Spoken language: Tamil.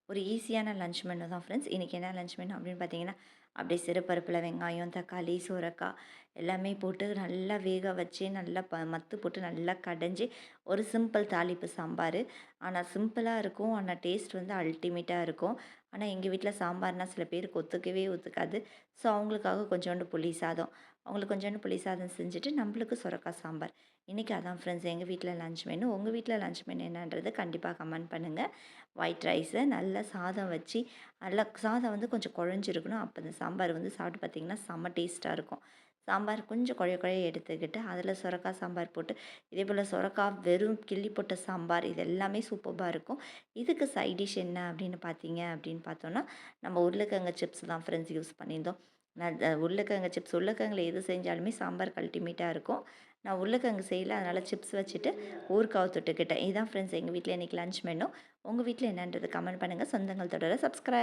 ஒரு ஈஸியான லன்ச் மெனு தான் ஃப்ரெண்ட்ஸ். இன்றைக்கி என்ன லன்ச் மெனு அப்படின்னு பார்த்தீங்கன்னா, அப்படியே சிறுபருப்பில வெங்காயம், தக்காளி, சுரக்காய் எல்லாமே போட்டு நல்லா வேக வச்சு, நல்லா மத்து போட்டு நல்லா கடைஞ்சி ஒரு சிம்பிள் தாளிப்பு சாம்பார். ஆனால் சிம்பிளாக இருக்கும். ஆனால் டேஸ்ட் வந்து அல்டிமேட்டாக இருக்கும். ஆனால் எங்கள் வீட்டில் சாம்பார்னால் சில பேருக்கு ஒத்துக்கவே ஒத்துக்காது. ஸோ அவங்களுக்காக கொஞ்சோண்டு புளி சாதம், அவங்களுக்கு கொஞ்சோண்டு புளி சாதம் செஞ்சுட்டு நம்மளுக்கு சுரக்காய் சாம்பார். இன்றைக்கி அதான் ஃப்ரெண்ட்ஸ் எங்கள் வீட்டில் லன்ச் மெனு. உங்கள் வீட்டில் லன்ச் மெனு என்னன்றது கண்டிப்பாக கமெண்ட் பண்ணுங்கள். ஒயிட் ரைஸு நல்லா சாதம் வச்சு, நல்லா சாதம் வந்து கொஞ்சம் குழஞ்சிருக்கணும். அப்போ இந்த சாம்பார் வந்து சாப்பிட்டு பார்த்தீங்கன்னா செம்ம டேஸ்ட்டாக இருக்கும். சாம்பார் கொஞ்சம் குழைய குழைய எடுத்துக்கிட்டு அதில் சுரக்காய் சாம்பார் போட்டு, இதேபோல் சுரக்காய் வெறும் கிள்ளி போட்ட சாம்பார் இது எல்லாமே சூப்பர்பா இருக்கும். இதுக்கு சைட் டிஷ் என்ன அப்படின்னு பார்த்தீங்க அப்படின்னு பார்த்தோன்னா, நம்ம உருளைக்கிழங்கு சிப்ஸ் தான் ஃப்ரெண்ட்ஸ் யூஸ் பண்ணியிருந்தோம். நான் உருளைக்கிழங்கு சிப்ஸ் உருளைக்கிழங்குல எது செஞ்சாலுமே சாம்பாருக்கு அல்டிமேட்டாக இருக்கும். நான் உருளைக்கிழங்கு செய்யல, அதனால் சிப்ஸ் வச்சுட்டு ஊறுகாய் தொட்டுக்கிட்டேன். இதுதான் ஃப்ரெண்ட்ஸ் எங்கள் வீட்டில் இன்றைக்கி லன்ச் மெனு. உங்கள் வீட்டில் என்னன்றது கமெண்ட் பண்ணுங்கள். சொந்தங்கள் தொடர சப்ஸ்கிரைப்.